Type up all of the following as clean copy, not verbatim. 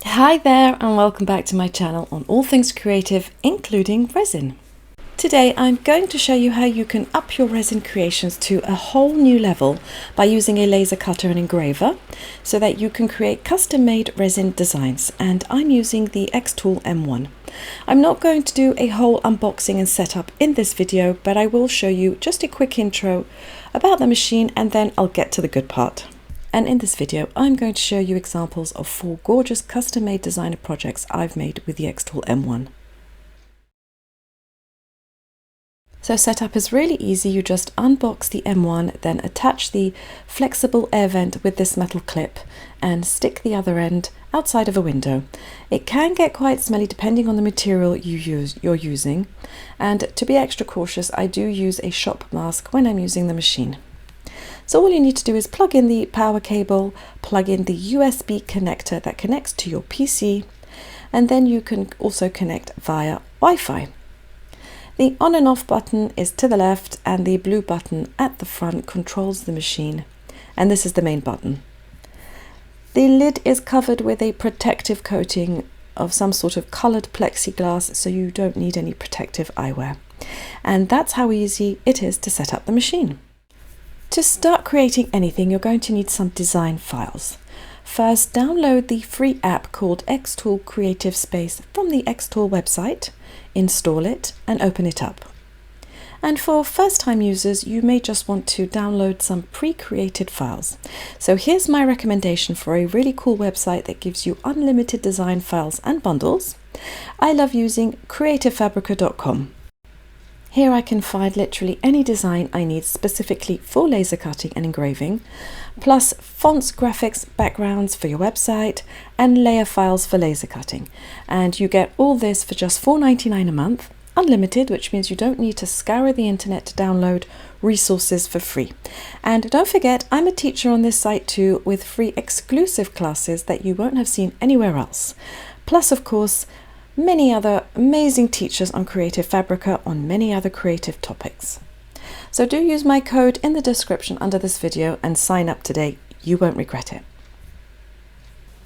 Hi there and welcome back to my channel on all things creative, including resin. Today I'm going to show you how you can up your resin creations to a whole new level by using a laser cutter and engraver so that you can create custom-made resin designs, and I'm using the Xtool M1. I'm not going to do a whole unboxing and setup in this video, but I will show you just a quick intro about the machine and then I'll get to the good part. And in this video, I'm going to show you examples of 4 gorgeous custom-made designer projects I've made with the Xtool M1. So setup is really easy. You just unbox the M1, then attach the flexible air vent with this metal clip and stick the other end outside of a window. It can get quite smelly depending on the material you're using. And to be extra cautious, I do use a shop mask when I'm using the machine. So all you need to do is plug in the power cable, plug in the USB connector that connects to your PC, and then you can also connect via Wi-Fi. The on and off button is to the left and the blue button at the front controls the machine, and this is the main button. The lid is covered with a protective coating of some sort of coloured plexiglass, so you don't need any protective eyewear. And that's how easy it is to set up the machine. To start creating anything, you're going to need some design files. First, download the free app called Xtool Creative Space from the Xtool website, install it and open it up. And for first-time users, you may just want to download some pre-created files. So here's my recommendation for a really cool website that gives you unlimited design files and bundles. I love using creativefabrica.com. Here I can find literally any design I need specifically for laser cutting and engraving, plus fonts, graphics, backgrounds for your website, and layer files for laser cutting. And you get all this for just $4.99 a month, unlimited, which means you don't need to scour the internet to download resources for free. And don't forget, I'm a teacher on this site too, with free exclusive classes that you won't have seen anywhere else. Plus, of course, many other amazing teachers on Creative Fabrica on many other creative topics. So do use my code in the description under this video and sign up today. You won't regret it.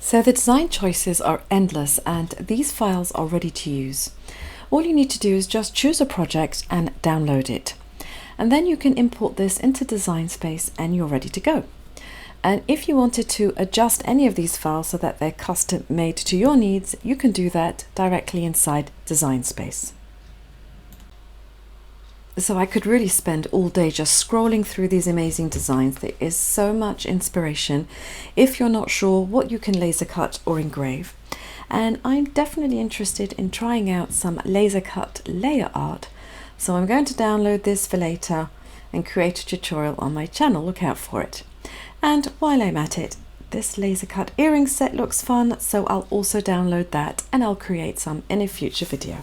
So the design choices are endless and these files are ready to use. All you need to do is just choose a project and download it. And then you can import this into Design Space and you're ready to go. And if you wanted to adjust any of these files so that they're custom made to your needs, you can do that directly inside Design Space. So I could really spend all day just scrolling through these amazing designs. There is so much inspiration if you're not sure what you can laser cut or engrave. And I'm definitely interested in trying out some laser cut layer art. So I'm going to download this for later and create a tutorial on my channel. Look out for it. And while I'm at it, this laser cut earring set looks fun, so I'll also download that and I'll create some in a future video.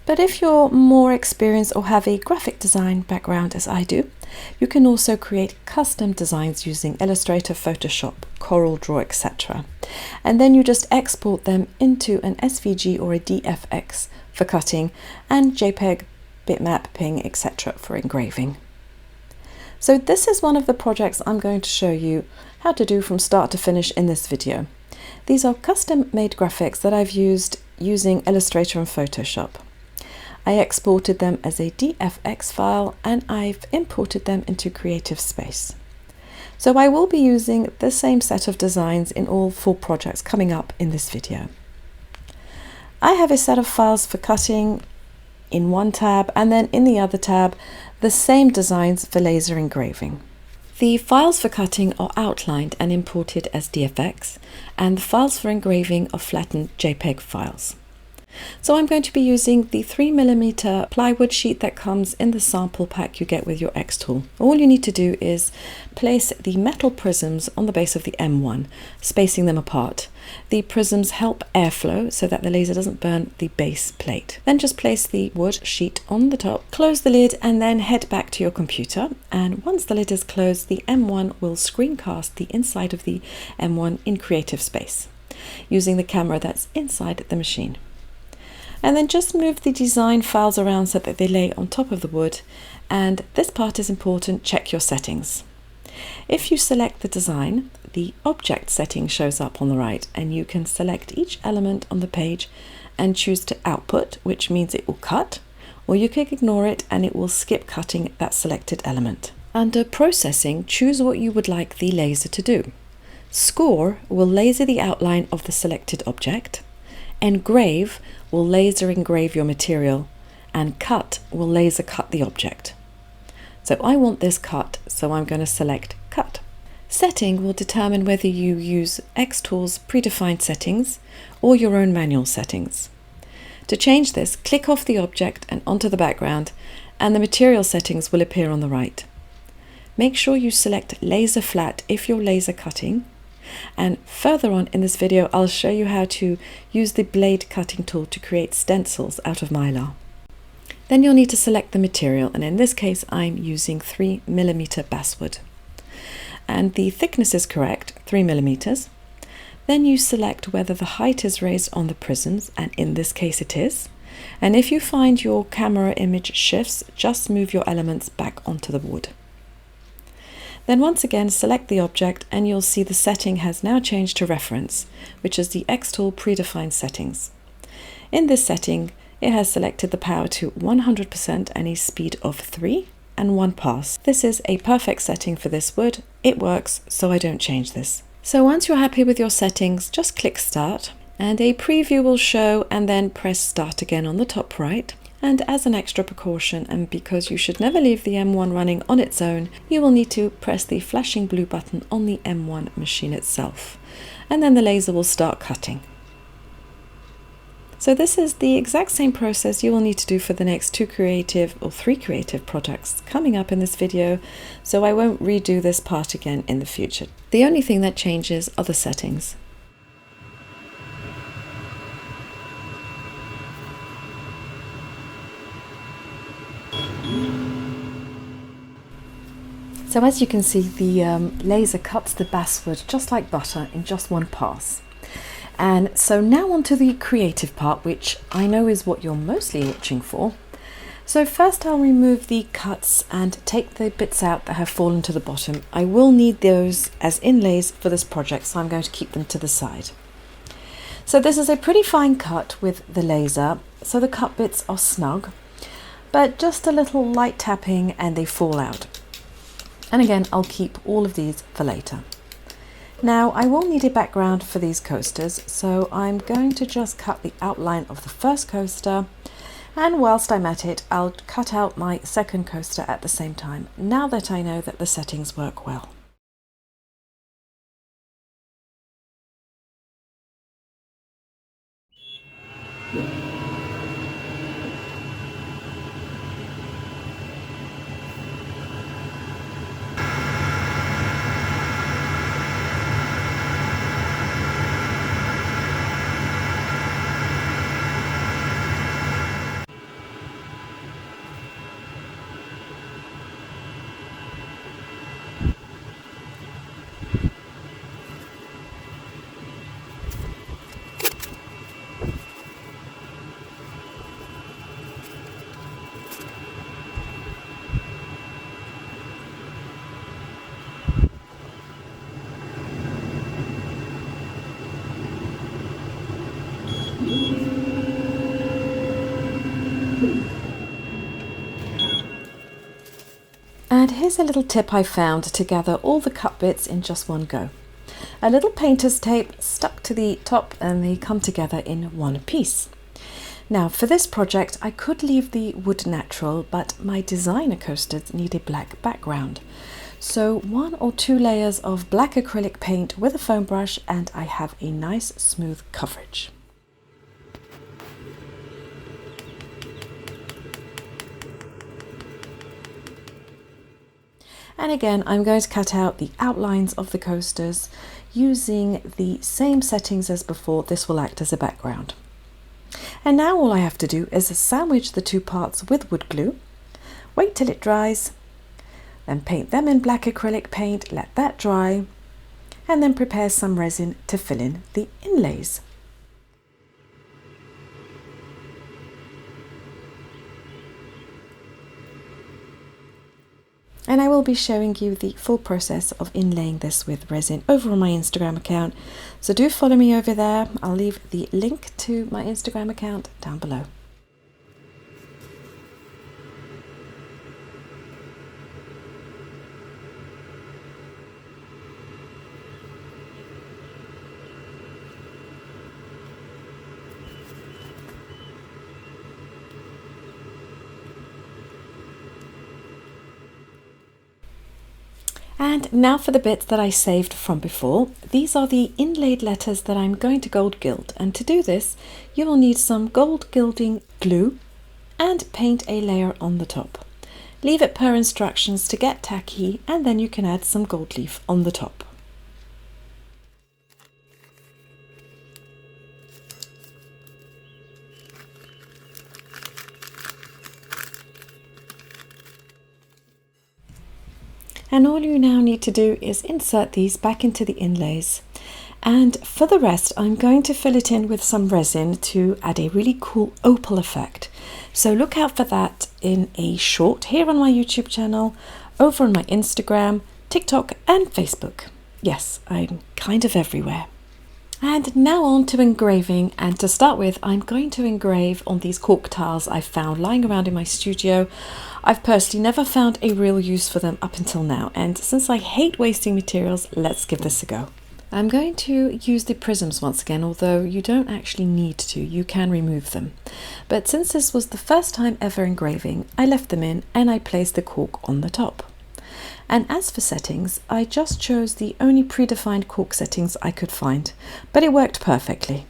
But if you're more experienced or have a graphic design background as I do, you can also create custom designs using Illustrator, Photoshop, CorelDRAW, etc. And then you just export them into an SVG or a DFX for cutting and JPEG, bitmap, PNG, etc. for engraving. So this is one of the projects I'm going to show you how to do from start to finish in this video. These are custom made graphics that I've used using Illustrator and Photoshop. I exported them as a DFX file and I've imported them into Creative Space. So I will be using the same set of designs in all 4 projects coming up in this video. I have a set of files for cutting in one tab, and then in the other tab the same designs for laser engraving. The files for cutting are outlined and imported as DFX, and the files for engraving are flattened JPEG files. So I'm going to be using the 3mm plywood sheet that comes in the sample pack you get with your Xtool. All you need to do is place the metal prisms on the base of the M1, spacing them apart. The prisms help airflow so that the laser doesn't burn the base plate. Then just place the wood sheet on the top, close the lid and then head back to your computer. And once the lid is closed, the M1 will screencast the inside of the M1 in Creative Space using the camera that's inside the machine. And then just move the design files around so that they lay on top of the wood. And this part is important, check your settings. If you select the design, the object setting shows up on the right, and you can select each element on the page and choose to output, which means it will cut, or you can ignore it and it will skip cutting that selected element. Under processing, choose what you would like the laser to do. Score will laser the outline of the selected object, engrave will laser engrave your material, and cut will laser cut the object. So I want this cut, so I'm going to select cut. Setting will determine whether you use Xtool's predefined settings or your own manual settings. To change this, click off the object and onto the background, and the material settings will appear on the right. Make sure you select laser flat if you're laser cutting, and further on in this video I'll show you how to use the blade cutting tool to create stencils out of mylar. Then you'll need to select the material, and in this case I'm using 3mm basswood. And the thickness is correct, 3mm. Then you select whether the height is raised on the prisms, and in this case it is. And if you find your camera image shifts, just move your elements back onto the board. Then once again select the object, and you'll see the setting has now changed to reference, which is the Xtool predefined settings. In this setting, it has selected the power to 100% and a speed of 3 and 1 pass. This is a perfect setting for this wood. It works, so I don't change this. So once you're happy with your settings, just click Start, and a preview will show, and then press Start again on the top right. And as an extra precaution, and because you should never leave the M1 running on its own, you will need to press the flashing blue button on the M1 machine itself, and then the laser will start cutting. So this is the exact same process you will need to do for the next 3 creative projects coming up in this video, so I won't redo this part again in the future. The only thing that changes are the settings. So as you can see, the laser cuts the basswood just like butter in just 1 pass. And so now onto the creative part, which I know is what you're mostly watching for. So first I'll remove the cuts and take the bits out that have fallen to the bottom. I will need those as inlays for this project, so I'm going to keep them to the side. So this is a pretty fine cut with the laser, so the cut bits are snug, but just a little light tapping and they fall out. And again, I'll keep all of these for later. Now I will need a background for these coasters, so I'm going to just cut the outline of the first coaster, and whilst I'm at it, I'll cut out my second coaster at the same time, now that I know that the settings work well. And here's a little tip I found to gather all the cut bits in just one go. A little painter's tape stuck to the top, and they come together in one piece. Now for this project I could leave the wood natural, but my designer coasters need a black background. So 1 or 2 layers of black acrylic paint with a foam brush, and I have a nice smooth coverage. And again, I'm going to cut out the outlines of the coasters using the same settings as before. This will act as a background. And now all I have to do is sandwich the 2 parts with wood glue, wait till it dries, then paint them in black acrylic paint, let that dry, and then prepare some resin to fill in the inlays. And I will be showing you the full process of inlaying this with resin over on my Instagram account. So do follow me over there. I'll leave the link to my Instagram account down below. And now for the bits that I saved from before. These are the inlaid letters that I'm going to gold gild, and to do this you will need some gold gilding glue and paint a layer on the top. Leave it per instructions to get tacky, and then you can add some gold leaf on the top. And all you now need to do is insert these back into the inlays. And for the rest, I'm going to fill it in with some resin to add a really cool opal effect. So look out for that in a short here on my YouTube channel, over on my Instagram, TikTok and Facebook. Yes, I'm kind of everywhere. And now on to engraving, and to start with I'm going to engrave on these cork tiles I found lying around in my studio. I've personally never found a real use for them up until now, and since I hate wasting materials, let's give this a go. I'm going to use the prisms once again, although you don't actually need to, you can remove them. But since this was the first time ever engraving, I left them in and I placed the cork on the top. And as for settings, I just chose the only predefined cork settings I could find, but it worked perfectly.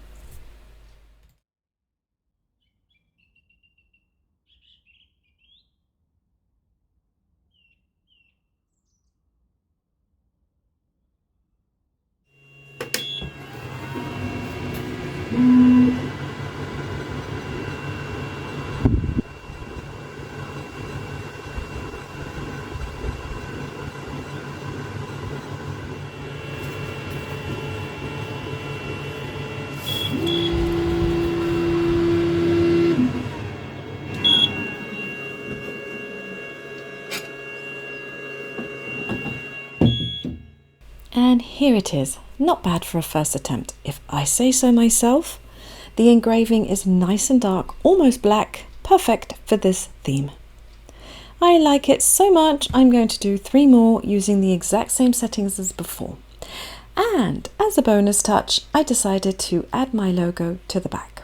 And here it is, not bad for a first attempt, if I say so myself. The engraving is nice and dark, almost black, perfect for this theme. I like it so much, I'm going to do 3 more using the exact same settings as before. And as a bonus touch, I decided to add my logo to the back.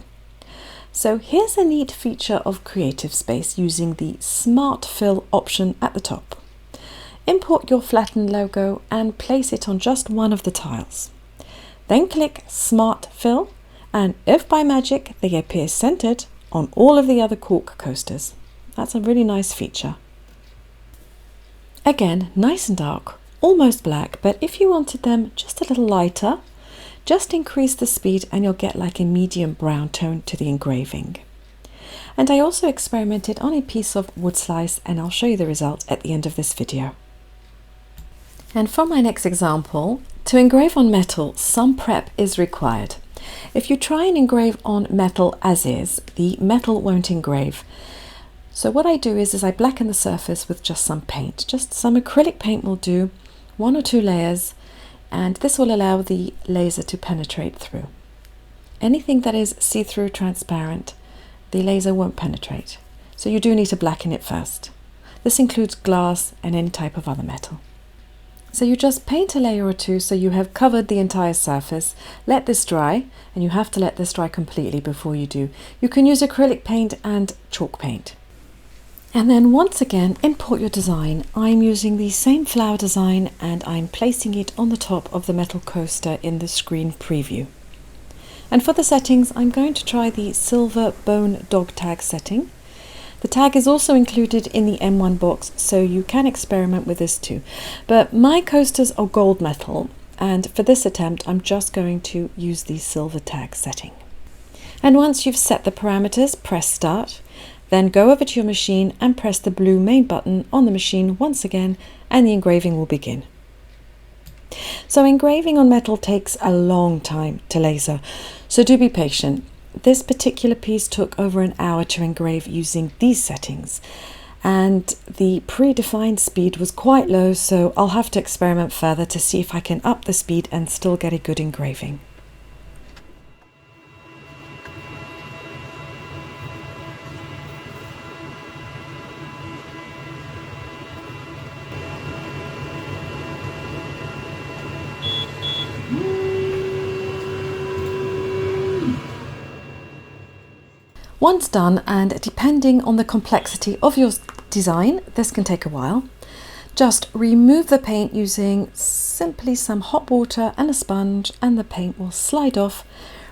So here's a neat feature of Creative Space using the Smart Fill option at the top. Import your flattened logo and place it on just one of the tiles. Then click Smart Fill, and if by magic they appear centered on all of the other cork coasters. That's a really nice feature. Again, nice and dark, almost black, but if you wanted them just a little lighter, just increase the speed and you'll get like a medium brown tone to the engraving. And I also experimented on a piece of wood slice, and I'll show you the result at the end of this video. And for my next example, to engrave on metal, some prep is required. If you try and engrave on metal as is, the metal won't engrave. So what I do is I blacken the surface with just some paint. Just some acrylic paint will do, 1 or 2 layers, and this will allow the laser to penetrate through. Anything that is see-through transparent, the laser won't penetrate. So you do need to blacken it first. This includes glass and any type of other metal. So you just paint a layer or 2 so you have covered the entire surface. Let this dry, and you have to let this dry completely before you do. You can use acrylic paint and chalk paint. And then once again, import your design. I'm using the same flower design and I'm placing it on the top of the metal coaster in the screen preview. And for the settings, I'm going to try the silver bone dog tag setting. The tag is also included in the M1 box, so you can experiment with this too. But my coasters are gold metal, and for this attempt I'm just going to use the silver tag setting. And once you've set the parameters, press start, then go over to your machine and press the blue main button on the machine once again, and the engraving will begin. So engraving on metal takes a long time to laser, so do be patient. This particular piece took over an hour to engrave using these settings, and the predefined speed was quite low, so I'll have to experiment further to see if I can up the speed and still get a good engraving. Once done, and depending on the complexity of your design, this can take a while, just remove the paint using simply some hot water and a sponge, and the paint will slide off,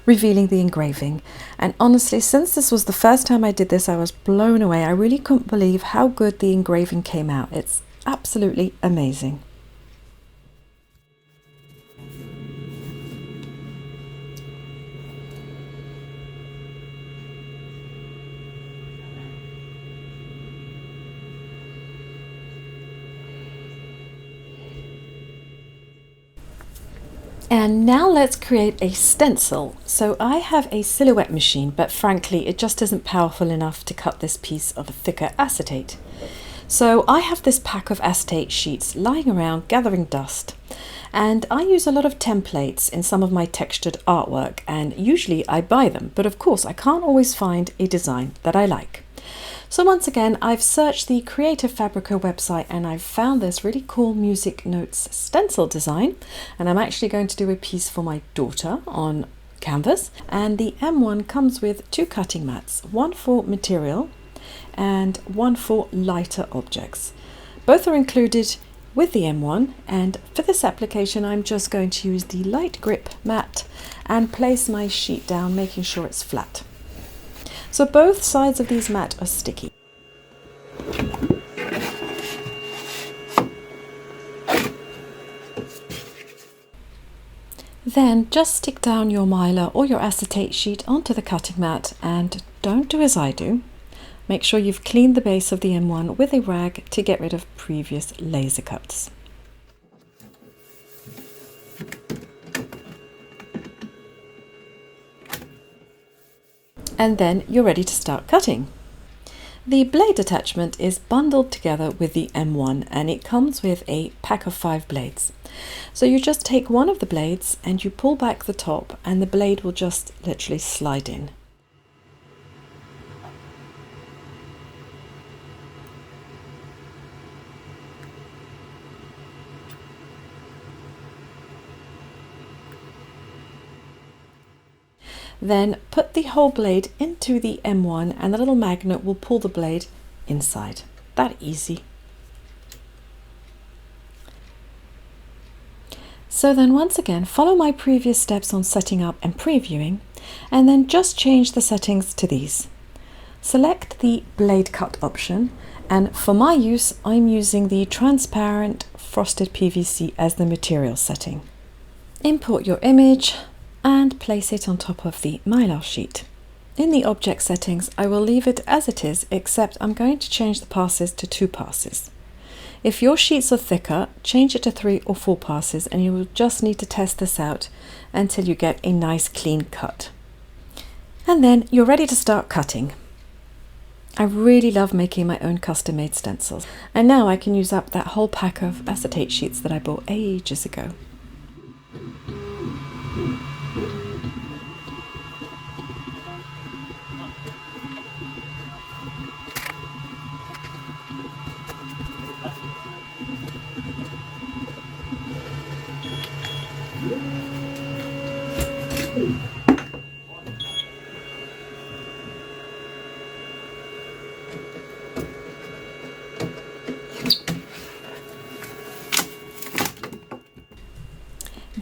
revealing the engraving. And honestly, since this was the first time I did this, I was blown away. I really couldn't believe how good the engraving came out. It's absolutely amazing. And now let's create a stencil. So I have a silhouette machine, but frankly, it just isn't powerful enough to cut this piece of a thicker acetate. So I have this pack of acetate sheets lying around gathering dust. And I use a lot of templates in some of my textured artwork, and usually I buy them, but of course I can't always find a design that I like. So once again, I've searched the Creative Fabrica website and I've found this really cool music notes stencil design, and I'm actually going to do a piece for my daughter on canvas. And the M1 comes with 2 cutting mats, one for material and one for lighter objects. Both are included with the M1, and for this application I'm just going to use the light grip mat and place my sheet down, making sure it's flat. So both sides of these mats are sticky. Then just stick down your Mylar or your acetate sheet onto the cutting mat, and don't do as I do. Make sure you've cleaned the base of the M1 with a rag to get rid of previous laser cuts. And then you're ready to start cutting. The blade attachment is bundled together with the M1, and it comes with a pack of 5 blades. So you just take one of the blades and you pull back the top, and the blade will just literally slide in. Then put the whole blade into the M1 and the little magnet will pull the blade inside. That easy. So then once again, follow my previous steps on setting up and previewing, and then just change the settings to these. Select the blade cut option, and for my use, I'm using the transparent frosted PVC as the material setting. Import your image and place it on top of the Mylar sheet. In the object settings, I will leave it as it is, except I'm going to change the passes to 2 passes. If your sheets are thicker, change it to 3 or 4 passes, and you will just need to test this out until you get a nice clean cut. And then you're ready to start cutting. I really love making my own custom-made stencils, and now I can use up that whole pack of acetate sheets that I bought ages ago.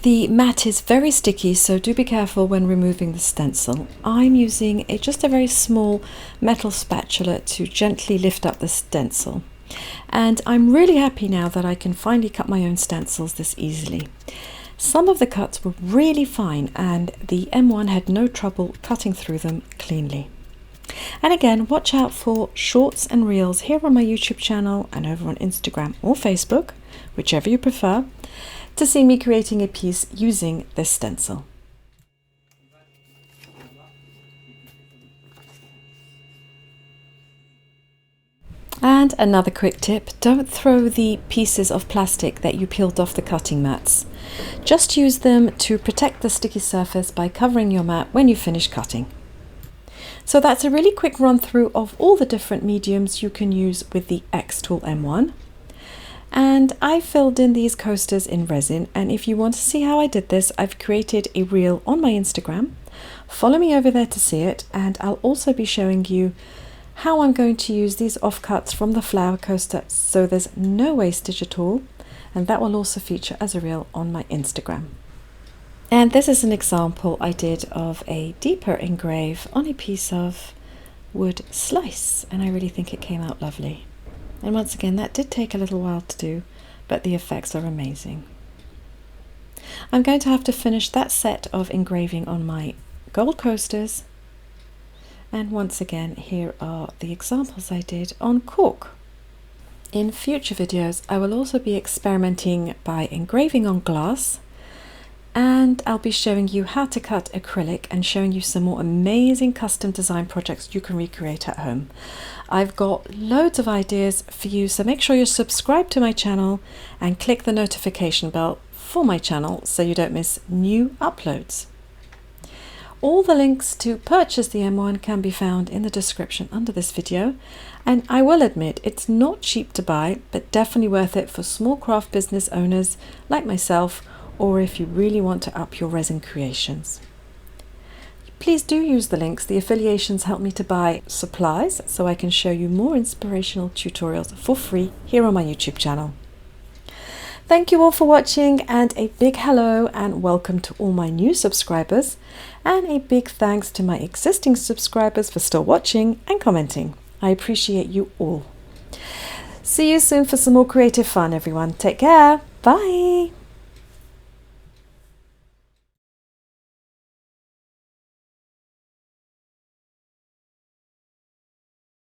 The mat is very sticky, so do be careful when removing the stencil. I'm using just a very small metal spatula to gently lift up the stencil. And I'm really happy now that I can finally cut my own stencils this easily. Some of the cuts were really fine, and the M1 had no trouble cutting through them cleanly. And again, watch out for shorts and reels here on my YouTube channel and over on Instagram or Facebook, whichever you prefer, to see me creating a piece using this stencil. And another quick tip, don't throw the pieces of plastic that you peeled off the cutting mats. Just use them to protect the sticky surface by covering your mat when you finish cutting. So that's a really quick run through of all the different mediums you can use with the Xtool M1. And I filled in these coasters in resin, and if you want to see how I did this, I've created a reel on my Instagram. Follow me over there to see it, and I'll also be showing you how I'm going to use these offcuts from the flower coaster so there's no wastage at all, and that will also feature as a reel on my Instagram. And this is an example I did of a deeper engrave on a piece of wood slice, and I really think it came out lovely. And once again, that did take a little while to do, but the effects are amazing. I'm going to have to finish that set of engraving on my gold coasters. And once again, here are the examples I did on cork. In future videos, I will also be experimenting by engraving on glass, and I'll be showing you how to cut acrylic and showing you some more amazing custom design projects you can recreate at home. I've got loads of ideas for you, so make sure you're subscribed to my channel and click the notification bell for my channel so you don't miss new uploads. All the links to purchase the M1 can be found in the description under this video, and I will admit it's not cheap to buy, but definitely worth it for small craft business owners like myself, or if you really want to up your resin creations. Please do use the links. The affiliations help me to buy supplies so I can show you more inspirational tutorials for free here on my YouTube channel. Thank you all for watching, and a big hello and welcome to all my new subscribers, and a big thanks to my existing subscribers for still watching and commenting. I appreciate you all. See you soon for some more creative fun, everyone. Take care. Bye.